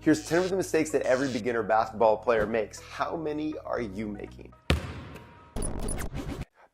Here's 10 of the mistakes that every beginner basketball player makes. How many are you making?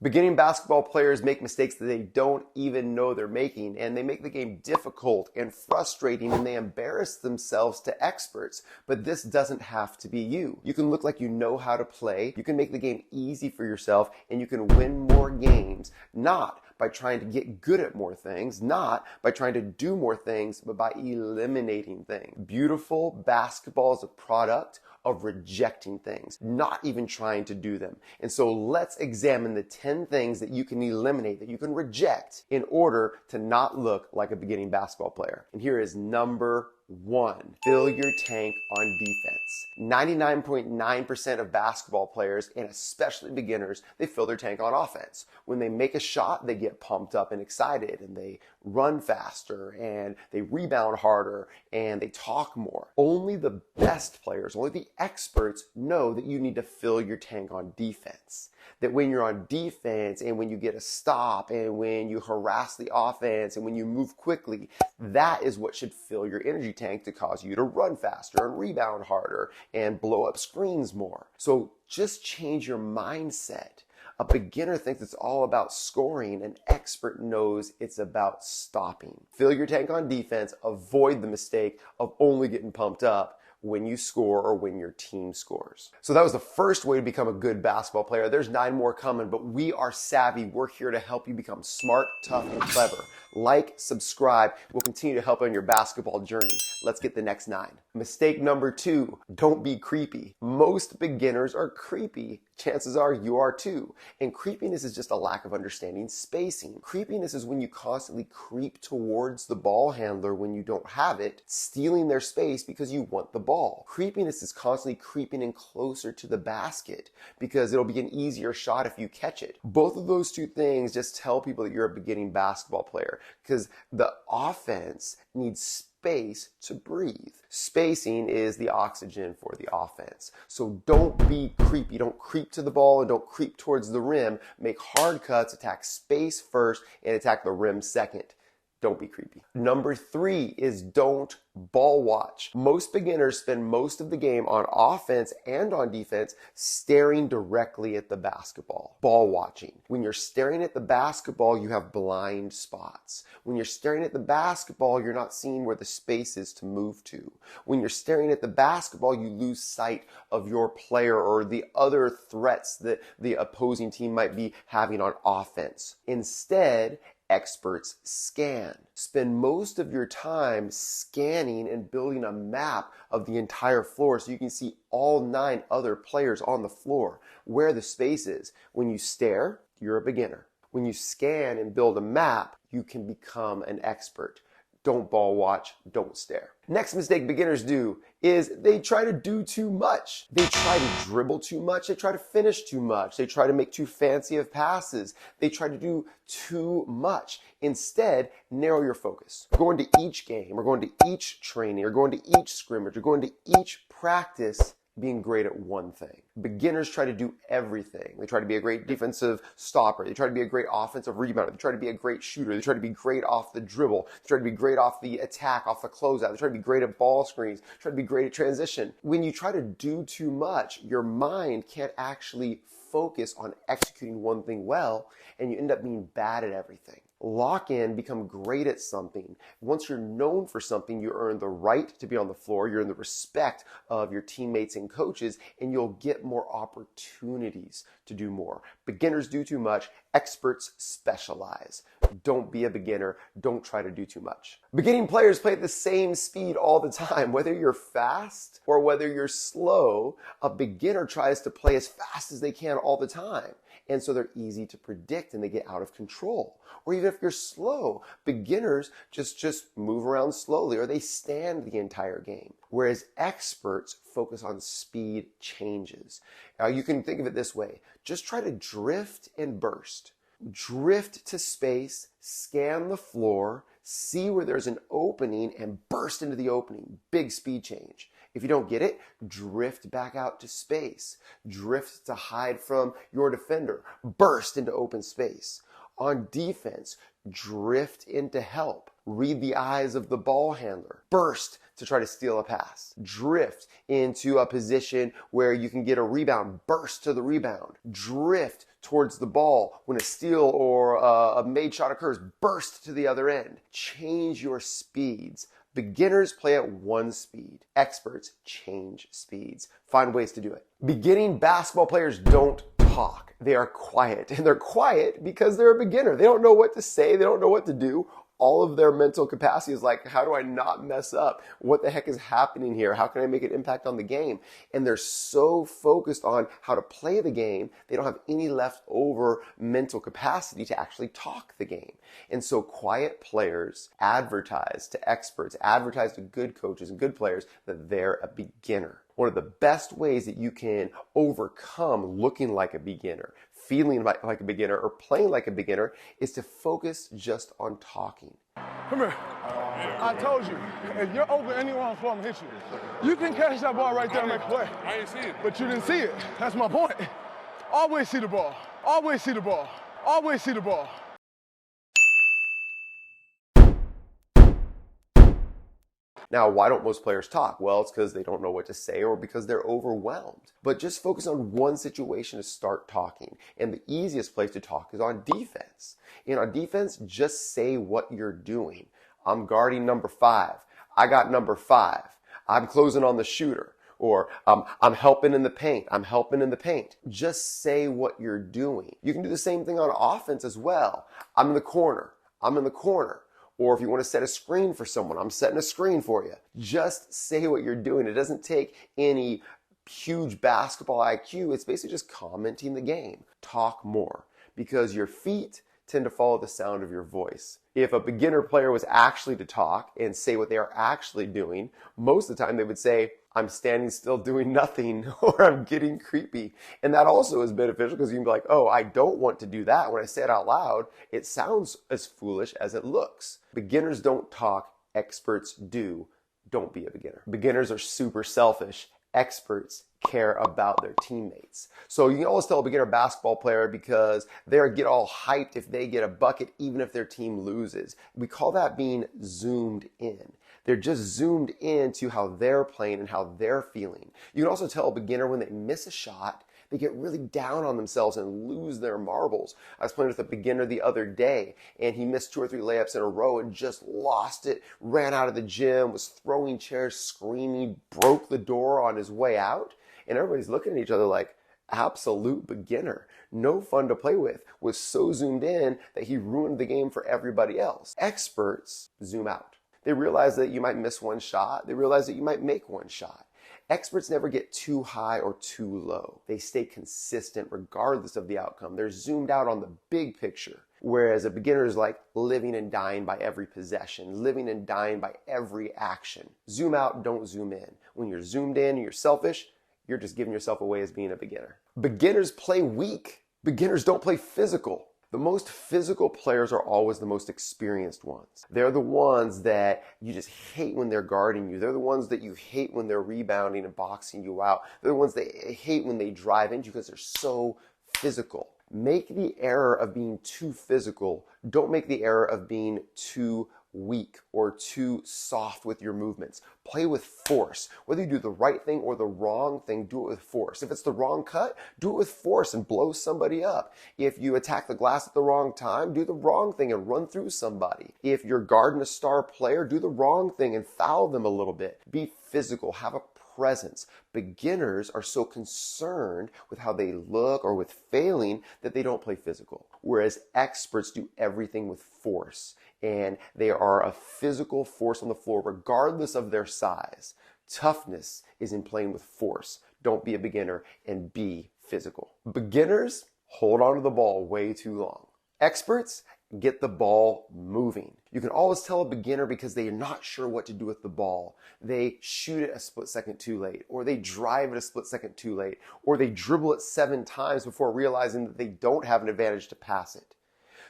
Beginning basketball players make mistakes that they don't even know they're making, and they make the game difficult and frustrating, and they embarrass themselves to experts. But this doesn't have to be you. You can look like you know how to play, you can make the game easy for yourself, and you can win more games, not by trying to get good at more things, not by trying to do more things, but by eliminating things. Beautiful basketball is a product of rejecting things, not even trying to do them. And so let's examine the 10 things that you can eliminate, that you can reject in order to not look like a beginning basketball player. And here is number 1, fill your tank on defense. 99.9% of basketball players, and especially beginners, they fill their tank on offense. When they make a shot, they get pumped up and excited, and they run faster, and they rebound harder, and they talk more. Only the best players, only the experts know that you need to fill your tank on defense. That when you're on defense, and when you get a stop, and when you harass the offense, and when you move quickly, that is what should fill your energy tank to cause you to run faster and rebound harder and blow up screens more. So just change your mindset. A beginner thinks it's all about scoring. An expert knows it's about stopping. Fill your tank on defense. Avoid the mistake of only getting pumped up when you score or when your team scores. So that was the first way to become a good basketball player. There's 9 more coming, but we are Savvy. We're here to help you become smart, tough, and clever. Like, subscribe. We'll continue to help on your basketball journey. Let's get the next 9. Mistake number 2, don't be creepy. Most beginners are creepy. Chances are you are too. And creepiness is just a lack of understanding spacing. Creepiness is when you constantly creep towards the ball handler when you don't have it, stealing their space because you want the ball. Creepiness is constantly creeping in closer to the basket because it'll be an easier shot if you catch it. Both of those two things just tell people that you're a beginning basketball player because the offense needs space to breathe. Spacing is the oxygen for the offense. So don't be creepy. Don't creep to the ball and don't creep towards the rim. Make hard cuts, attack space first, and attack the rim second. Don't be creepy. Number 3 is don't ball watch. Most beginners spend most of the game on offense and on defense staring directly at the basketball. Ball watching. When you're staring at the basketball, you have blind spots. When you're staring at the basketball, you're not seeing where the space is to move to. When you're staring at the basketball, you lose sight of your player or the other threats that the opposing team might be having on offense. Instead, experts scan. Spend most of your time scanning and building a map of the entire floor so you can see all 9 other players on the floor, where the space is. When you stare, you're a beginner. When you scan and build a map, you can become an expert. Don't ball watch, don't stare. Next mistake beginners do is they try to do too much. They try to dribble too much. They try to finish too much. They try to make too fancy of passes. They try to do too much. Instead, narrow your focus. Go into each game, or go into each training, or go into each scrimmage, or go into each practice being great at one thing. Beginners try to do everything. They try to be a great defensive stopper. They try to be a great offensive rebounder. They try to be a great shooter. They try to be great off the dribble. They try to be great off the attack, off the closeout. They try to be great at ball screens. They try to be great at transition. When you try to do too much, your mind can't actually focus on executing one thing well, and you end up being bad at everything. Lock in, become great at something. Once you're known for something, you earn the right to be on the floor, you earn the respect of your teammates and coaches, and you'll get more opportunities to do more. Beginners do too much, experts specialize. Don't be a beginner, don't try to do too much. Beginning players play at the same speed all the time. Whether you're fast or whether you're slow, a beginner tries to play as fast as they can all the time. And so they're easy to predict and they get out of control. Or even if you're slow, beginners just move around slowly or they stand the entire game. Whereas experts focus on speed changes. You can think of it this way. Just try to drift and burst. Drift to space, scan the floor, see where there's an opening and burst into the opening. Big speed change. If you don't get it, drift back out to space. Drift to hide from your defender. Burst into open space. On defense, drift into help. read the eyes of the ball handler, burst to try to steal a pass, drift into a position where you can get a rebound, burst to the rebound, drift towards the ball when a steal or a made shot occurs, burst to the other end. Change your speeds. Beginners play at one speed. Experts change speeds. Find ways to do it. Beginning basketball players don't talk. They are quiet. And they're quiet because they're a beginner. They don't know what to say. They don't know what to do. All of their mental capacity is like, how do I not mess up? What the heck is happening here? How can I make an impact on the game? And they're so focused on how to play the game, they don't have any leftover mental capacity to actually talk the game. And so quiet players advertise to experts, advertise to good coaches and good players that they're a beginner. One of the best ways that you can overcome looking like a beginner, feeling like a beginner, or playing like a beginner is to focus just on talking. Come here. I told you, if you're open anywhere on the floor, I'm gonna hit you. You can catch that ball right there and make a play. I didn't see it. But you didn't see it. That's my point. Always see the ball. Always see the ball. Always see the ball. Now, why don't most players talk? Well, it's because they don't know what to say or because they're overwhelmed. But just focus on one situation to start talking. And the easiest place to talk is on defense. And on defense, just say what you're doing. I'm guarding number 5. I got number 5. I'm closing on the shooter. Or I'm helping in the paint. I'm helping in the paint. Just say what you're doing. You can do the same thing on offense as well. I'm in the corner. I'm in the corner. Or if you want to set a screen for someone, I'm setting a screen for you. Just say what you're doing. It doesn't take any huge basketball IQ. It's basically just commenting the game. Talk more because your feet tend to follow the sound of your voice. If a beginner player was actually to talk and say what they are actually doing, most of the time they would say, I'm standing still doing nothing, or I'm getting creepy. And that also is beneficial because you can be like, oh, I don't want to do that. When I say it out loud, it sounds as foolish as it looks. Beginners don't talk, experts do. Don't be a beginner. Beginners are super selfish. Experts care about their teammates. So you can always tell a beginner basketball player because they get all hyped if they get a bucket, even if their team loses. We call that being zoomed in. They're just zoomed into how they're playing and how they're feeling. You can also tell a beginner when they miss a shot, they get really down on themselves and lose their marbles. I was playing with a beginner the other day and he missed 2 or 3 layups in a row and just lost it, ran out of the gym, was throwing chairs, screaming, broke the door on his way out. And everybody's looking at each other like, absolute beginner. No fun to play with. Was so zoomed in that he ruined the game for everybody else. Experts zoom out. They realize that you might miss one shot. They realize that you might make one shot. Experts never get too high or too low. They stay consistent regardless of the outcome. They're zoomed out on the big picture. Whereas a beginner is like living and dying by every possession, living and dying by every action. Zoom out, don't zoom in. When you're zoomed in and you're selfish, you're just giving yourself away as being a beginner. Beginners play weak. Beginners don't play physical. The most physical players are always the most experienced ones. They're the ones that you just hate when they're guarding you. They're the ones that you hate when they're rebounding and boxing you out. They're the ones that hate when they drive into you because they're so physical. Make the error of being too physical. Don't make the error of being too weak or too soft with your movements. Play with force. Whether you do the right thing or the wrong thing, do it with force. If it's the wrong cut, do it with force and blow somebody up. If you attack the glass at the wrong time, do the wrong thing and run through somebody. If you're guarding a star player, do the wrong thing and foul them a little bit. Be physical. Have a presence. Beginners are so concerned with how they look or with failing that they don't play physical. Whereas experts do everything with force. And they are a physical force on the floor regardless of their size. Toughness is in playing with force. Don't be a beginner and be physical. Beginners hold on to the ball way too long. Experts get the ball moving. You can always tell a beginner because they are not sure what to do with the ball. They shoot it a split second too late, or they drive it a split second too late, or they dribble it 7 times before realizing that they don't have an advantage to pass it.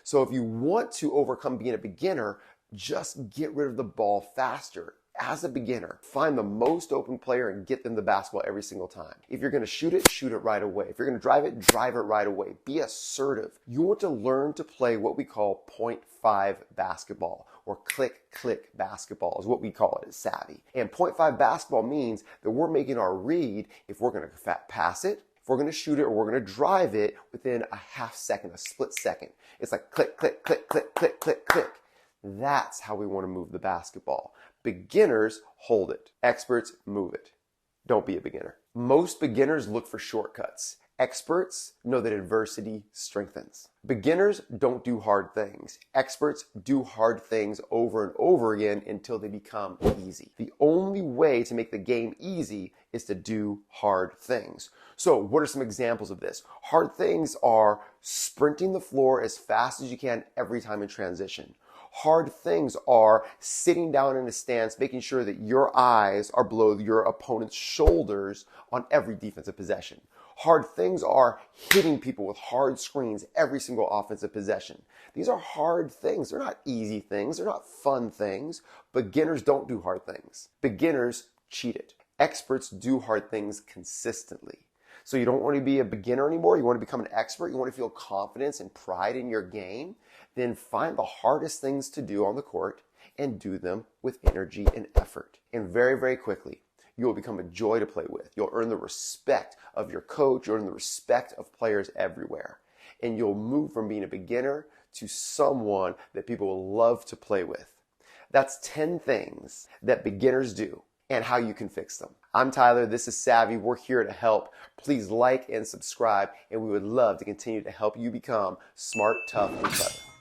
So if you want to overcome being a beginner, just get rid of the ball faster. As a beginner, find the most open player and get them the basketball every single time. If you're going to shoot it right away. If you're going to drive it right away. Be assertive. You want to learn to play what we call 0.5 basketball, or click basketball is what we call it at SAVI. And 0.5 basketball means that we're making our read if we're going to pass it, if we're going to shoot it, or we're going to drive it within a half second, a split second. It's like click. That's how we want to move the basketball. Beginners hold it. Experts move it. Don't be a beginner. Most beginners look for shortcuts. Experts know that adversity strengthens. Beginners don't do hard things. Experts do hard things over and over again until they become easy. The only way to make the game easy is to do hard things. So what are some examples of this? Hard things are sprinting the floor as fast as you can every time in transition. Hard things are sitting down in a stance, making sure that your eyes are below your opponent's shoulders on every defensive possession. Hard things are hitting people with hard screens every single offensive possession. These are hard things. They're not easy things. They're not fun things. Beginners don't do hard things. Beginners cheat it. Experts do hard things consistently. So you don't want to be a beginner anymore. You want to become an expert. You want to feel confidence and pride in your game. Then find the hardest things to do on the court and do them with energy and effort. And very, very quickly, you will become a joy to play with. You'll earn the respect of your coach. You'll earn the respect of players everywhere. And you'll move from being a beginner to someone that people will love to play with. That's 10 things that beginners do and how you can fix them. I'm Tyler. This is SAVI. We're here to help. Please like and subscribe, and we would love to continue to help you become smart, tough, and clever.